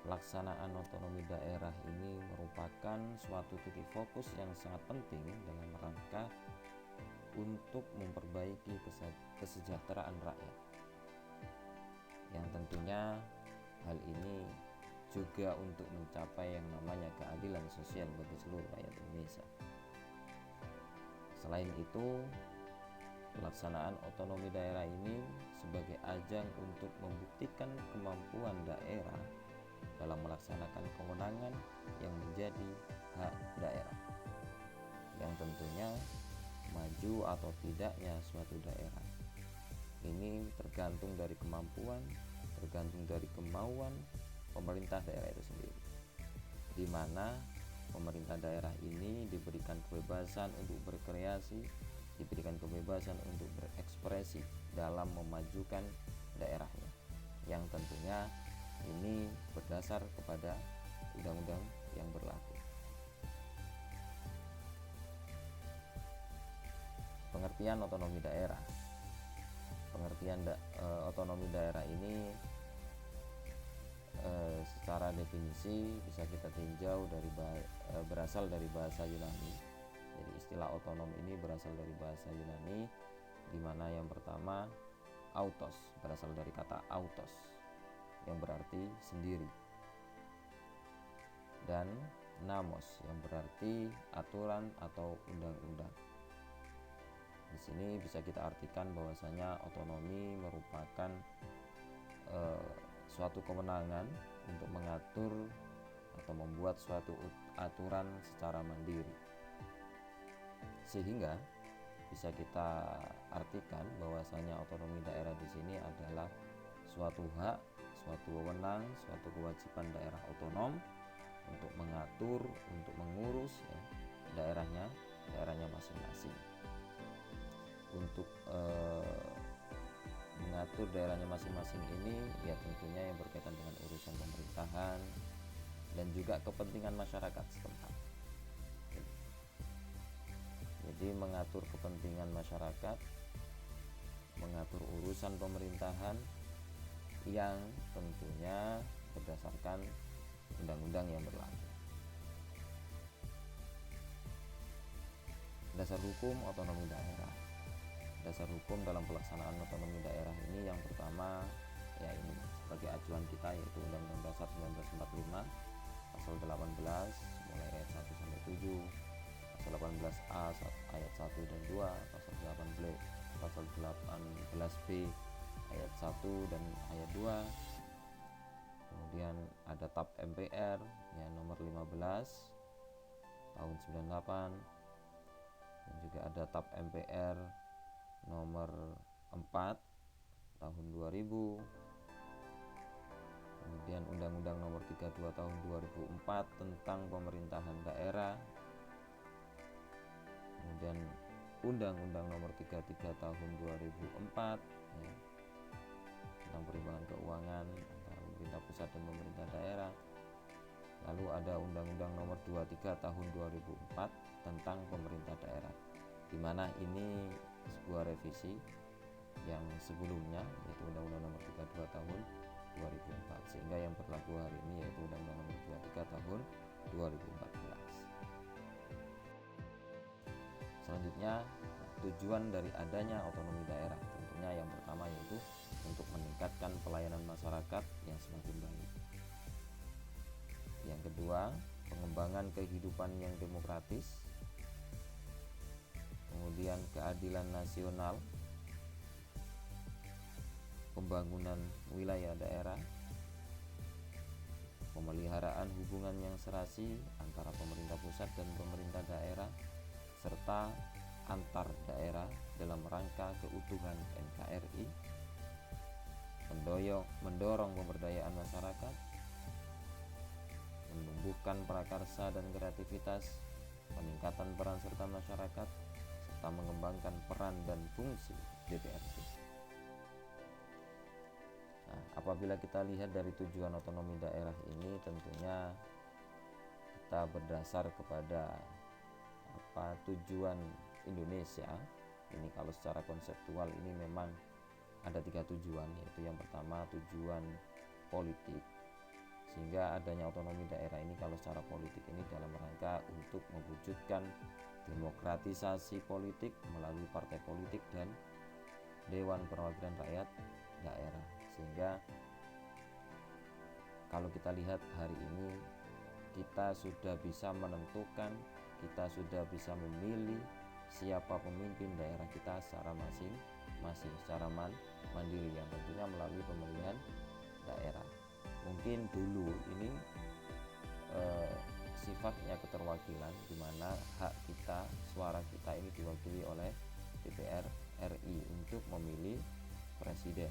pelaksanaan otonomi daerah ini merupakan suatu titik fokus yang sangat penting dalam rangka untuk memperbaiki kesejahteraan rakyat, yang tentunya hal ini juga untuk mencapai yang namanya keadilan sosial bagi seluruh rakyat Indonesia. Selain itu, pelaksanaan otonomi daerah ini sebagai ajang untuk membuktikan kemampuan daerah dalam melaksanakan kewenangan yang menjadi hak daerah, yang tentunya maju atau tidaknya suatu daerah ini tergantung dari kemampuan, tergantung dari kemauan pemerintah daerah itu sendiri, di mana pemerintah daerah ini diberikan kebebasan untuk berkreasi, diberikan kebebasan untuk berekspresi dalam memajukan daerahnya, yang tentunya ini berdasar kepada undang-undang yang berlaku. Pengertian otonomi daerah. Pengertian otonomi daerah ini secara definisi bisa kita tinjau dari berasal dari bahasa Yunani. Jadi istilah otonom ini berasal dari bahasa Yunani, di mana yang pertama autos, berasal dari kata autos yang berarti sendiri, dan namos yang berarti aturan atau undang-undang. Di sini bisa kita artikan bahwasanya otonomi merupakan suatu kewenangan untuk mengatur atau membuat suatu aturan secara mandiri, sehingga bisa kita artikan bahwasanya otonomi daerah di sini adalah suatu hak, suatu wewenang, suatu kewajiban daerah otonom untuk mengatur, untuk mengurus daerahnya masing-masing. Untuk mengatur daerahnya masing-masing ini ya tentunya yang berkaitan dengan urusan pemerintahan dan juga kepentingan masyarakat setempat. Jadi mengatur kepentingan masyarakat, mengatur urusan pemerintahan yang tentunya berdasarkan undang-undang yang berlaku. Dasar hukum otonomi daerah. Dasar hukum dalam pelaksanaan otonomi daerah ini yang pertama ya ini sebagai acuan kita, yaitu Undang-Undang Dasar 1945 pasal 18 mulai ayat 1 sampai 7, pasal 18A ayat 1 dan 2, pasal 18B ayat 1 dan ayat 2. Kemudian ada TAP MPR ya nomor 15 tahun 98, dan juga ada TAP MPR nomor 4 tahun 2000. Kemudian Undang-Undang nomor 32 tahun 2004 tentang pemerintahan daerah. Kemudian Undang-Undang nomor 33 tahun 2004 ya, tentang perimbangan keuangan antara pemerintah pusat dan pemerintah daerah. Lalu ada Undang-Undang nomor 23 tahun 2004 tentang pemerintah daerah, di mana ini sebuah revisi yang sebelumnya, yaitu Undang-Undang nomor 32 tahun 2004, sehingga yang berlaku hari ini yaitu Undang-Undang nomor 23 tahun 2014. Selanjutnya, tujuan dari adanya otonomi daerah tentunya yang pertama yaitu untuk meningkatkan pelayanan masyarakat yang semakin baik. Yang kedua, pengembangan kehidupan yang demokratis. Kemudian keadilan nasional, pembangunan wilayah daerah, pemeliharaan hubungan yang serasi antara pemerintah pusat dan pemerintah daerah, serta antar daerah dalam rangka keutuhan NKRI, mendorong pemberdayaan masyarakat, menumbuhkan prakarsa dan kreativitas, peningkatan peran serta masyarakat, serta mengembangkan peran dan fungsi DPRD. Nah, apabila kita lihat dari tujuan otonomi daerah ini, tentunya kita berdasar kepada tujuan Indonesia. Ini kalau secara konseptual ini memang ada 3 tujuan, yaitu yang pertama tujuan politik, Sehingga adanya otonomi daerah ini kalau secara politik ini dalam rangka untuk mewujudkan demokratisasi politik melalui partai politik dan Dewan Perwakilan Rakyat daerah. Sehingga kalau kita lihat hari ini kita sudah bisa menentukan, kita sudah bisa memilih siapa pemimpin daerah kita secara masing-masing, secara mandiri, yang tentunya melalui pemilihan daerah. Mungkin dulu ini sifatnya keterwakilan, di mana hak kita, suara kita ini diwakili oleh DPR RI untuk memilih presiden.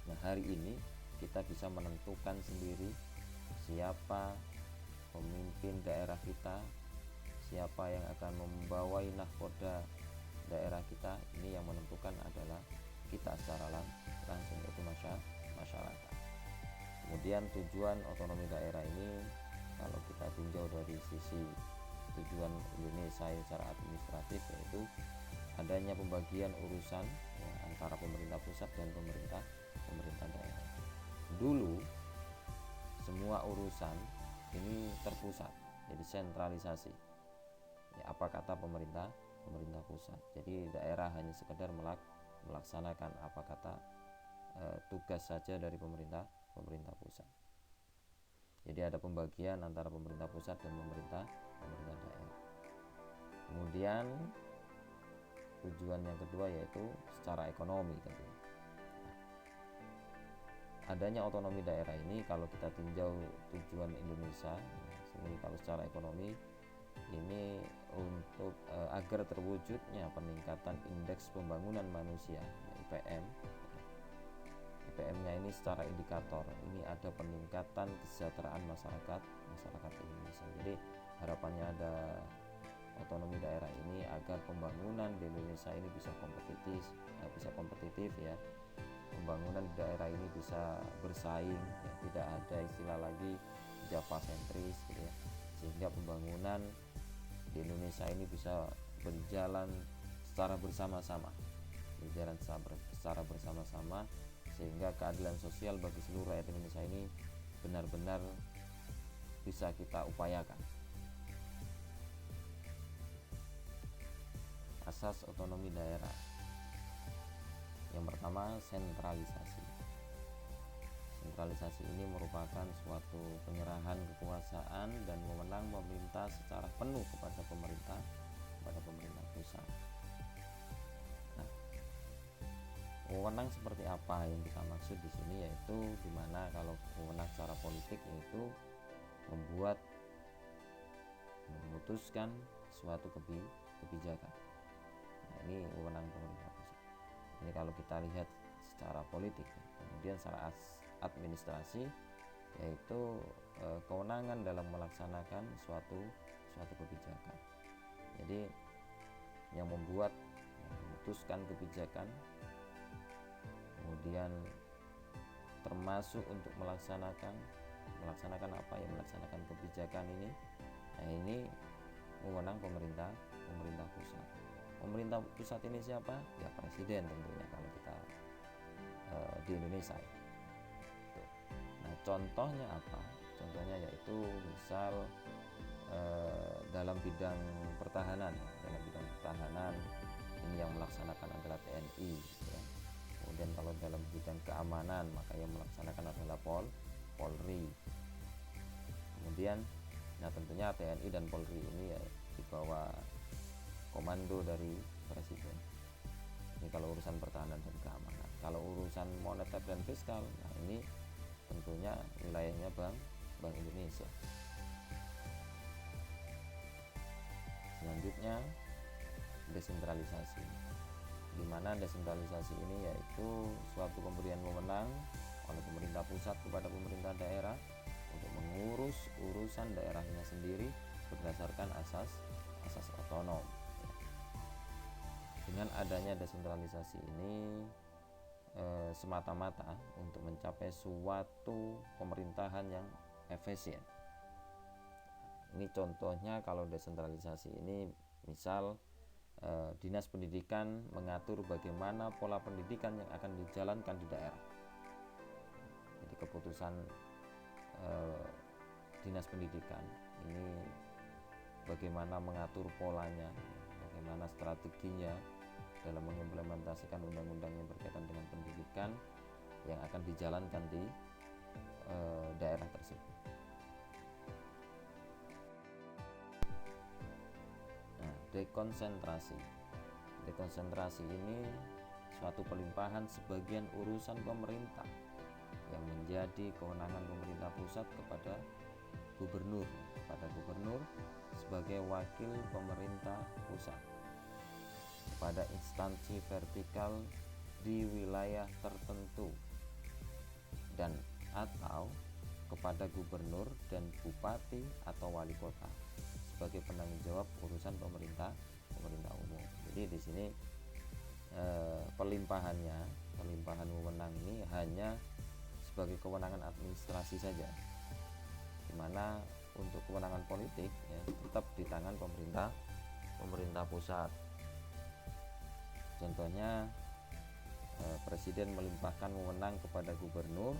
Nah, hari ini kita bisa menentukan sendiri siapa pemimpin daerah kita, siapa yang akan membawai nahkoda daerah kita. Ini yang menentukan adalah kita secara langsung, yaitu masyarakat. Kemudian tujuan otonomi daerah ini kalau kita tinjau dari sisi tujuan Indonesia secara administratif, yaitu adanya pembagian urusan antara pemerintah pusat dan pemerintah daerah. Dulu semua urusan ini terpusat, jadi sentralisasi. Apa kata pemerintah pusat. Jadi daerah hanya sekedar melaksanakan apa kata tugas saja dari pemerintah pusat. Jadi ada pembagian antara pemerintah pusat dan pemerintah daerah. Kemudian tujuan yang kedua yaitu secara ekonomi tentunya. Adanya otonomi daerah ini kalau kita tinjau tujuan Indonesia ini, kalau secara ekonomi ini untuk agar terwujudnya peningkatan indeks pembangunan manusia IPM. IPM-nya ini secara indikator ini ada peningkatan kesejahteraan masyarakat Indonesia. Jadi harapannya ada otonomi daerah ini agar pembangunan di Indonesia ini bisa kompetitif ya. Pembangunan di daerah ini bisa bersaing ya, tidak ada istilah lagi Java sentris gitu ya. Sehingga pembangunan di Indonesia ini bisa berjalan secara bersama-sama, sehingga keadilan sosial bagi seluruh rakyat Indonesia ini benar-benar bisa kita upayakan. Asas otonomi daerah. Yang pertama, sentralisasi. Sentralisasi ini merupakan suatu penyerahan kekuasaan dan wewenang pemerintah secara penuh kepada pemerintah pusat. Nah, wewenang seperti apa yang kita maksud di sini, yaitu dimana kalau wewenang secara politik yaitu memutuskan suatu kebijakan. Nah, ini wewenang pemerintah pusat. Ini kalau kita lihat secara politik. Kemudian secara administrasi yaitu kewenangan dalam melaksanakan suatu kebijakan. Jadi yang memutuskan kebijakan, kemudian termasuk untuk melaksanakan apa yang melaksanakan kebijakan ini. Nah, ini wewenang pemerintah pusat. Pemerintah pusat ini siapa? Ya presiden tentunya kalau kita di Indonesia. Nah, contohnya apa? Contohnya yaitu misal dalam bidang pertahanan ini yang melaksanakan adalah TNI ya. Kemudian kalau dalam bidang keamanan maka yang melaksanakan adalah Polri. Kemudian tentunya TNI dan Polri ini ya di bawah komando dari presiden. Ini kalau urusan pertahanan dan keamanan. Kalau urusan moneter dan fiskal, nah ini tentunya wilayahnya Bank Indonesia. Selanjutnya desentralisasi, di mana desentralisasi ini yaitu suatu pemberian wewenang oleh pemerintah pusat kepada pemerintah daerah untuk mengurus urusan daerahnya sendiri berdasarkan asas otonom. Dengan adanya desentralisasi ini semata-mata untuk mencapai suatu pemerintahan yang efisien. Ini contohnya kalau desentralisasi ini misal Dinas Pendidikan mengatur bagaimana pola pendidikan yang akan dijalankan di daerah. Jadi keputusan dinas pendidikan ini bagaimana mengatur polanya, bagaimana strateginya dalam mengimplementasikan undang-undang yang berkaitan dengan pendidikan yang akan dijalankan di daerah tersebut. Nah, dekonsentrasi ini suatu pelimpahan sebagian urusan pemerintah yang menjadi kewenangan pemerintah pusat kepada gubernur sebagai wakil pemerintah pusat pada instansi vertikal di wilayah tertentu dan atau kepada gubernur dan bupati atau wali kota sebagai penanggung jawab urusan pemerintah umum. Jadi di sini pelimpahan wewenang ini hanya sebagai kewenangan administrasi saja, di mana untuk kewenangan politik ya, tetap di tangan pemerintah pusat. Contohnya presiden melimpahkan wewenang kepada gubernur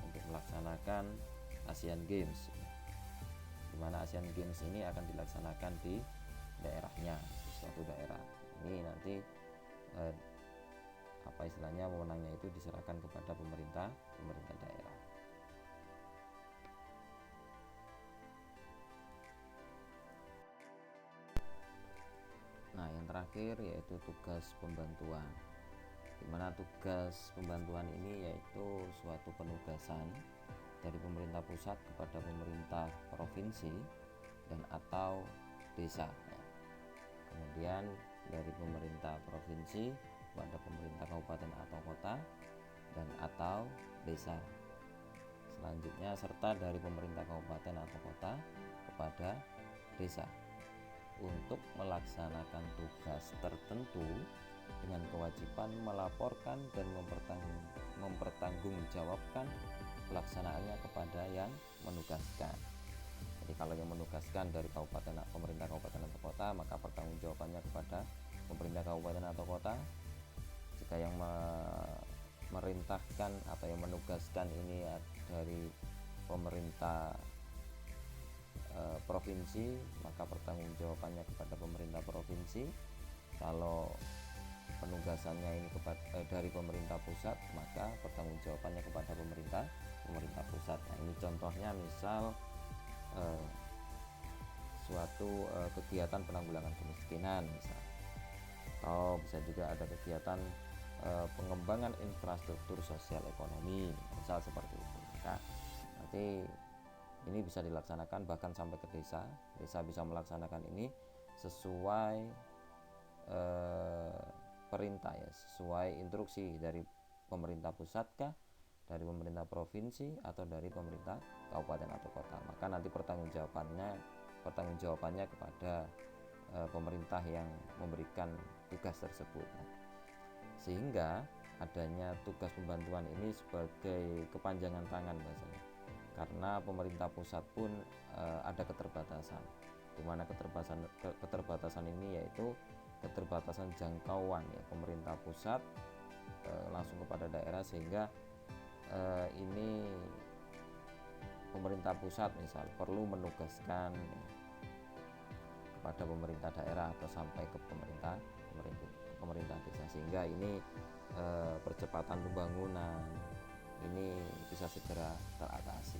untuk melaksanakan Asian Games, di mana Asian Games ini akan dilaksanakan di daerahnya, di suatu daerah. Ini nanti wewenangnya itu diserahkan kepada pemerintah daerah. Nah, yang terakhir yaitu tugas pembantuan, di mana tugas pembantuan ini yaitu suatu penugasan dari pemerintah pusat kepada pemerintah provinsi dan atau desa. Kemudian dari pemerintah provinsi kepada pemerintah kabupaten atau kota dan atau desa. Selanjutnya serta dari pemerintah kabupaten atau kota kepada desa untuk melaksanakan tugas tertentu dengan kewajiban melaporkan dan mempertanggungjawabkan pelaksanaannya kepada yang menugaskan. Jadi kalau yang menugaskan dari pemerintah kabupaten atau kota, maka pertanggungjawabannya kepada pemerintah kabupaten atau kota. Jika yang memerintahkan atau yang menugaskan ini dari pemerintah provinsi, maka pertanggungjawabannya kepada pemerintah provinsi. Kalau penugasannya ini dari pemerintah pusat, maka pertanggungjawabannya kepada pemerintah pusat. Nah, ini contohnya misal suatu kegiatan penanggulangan kemiskinan misal, atau bisa juga ada kegiatan pengembangan infrastruktur sosial ekonomi misal seperti itu. Maka nanti ini bisa dilaksanakan bahkan sampai ke desa bisa melaksanakan ini sesuai perintah ya, sesuai instruksi dari pemerintah pusat kah, dari pemerintah provinsi atau dari pemerintah kabupaten atau kota. Maka nanti pertanggungjawabannya kepada pemerintah yang memberikan tugas tersebut. Sehingga adanya tugas pembantuan ini sebagai kepanjangan tangan bahasanya, karena pemerintah pusat pun ada keterbatasan, di mana keterbatasan ini yaitu keterbatasan jangkauan ya, pemerintah pusat langsung kepada daerah, sehingga ini pemerintah pusat misal perlu menugaskan kepada pemerintah daerah atau sampai ke pemerintah desa, sehingga ini percepatan pembangunan ini bisa segera teratasi.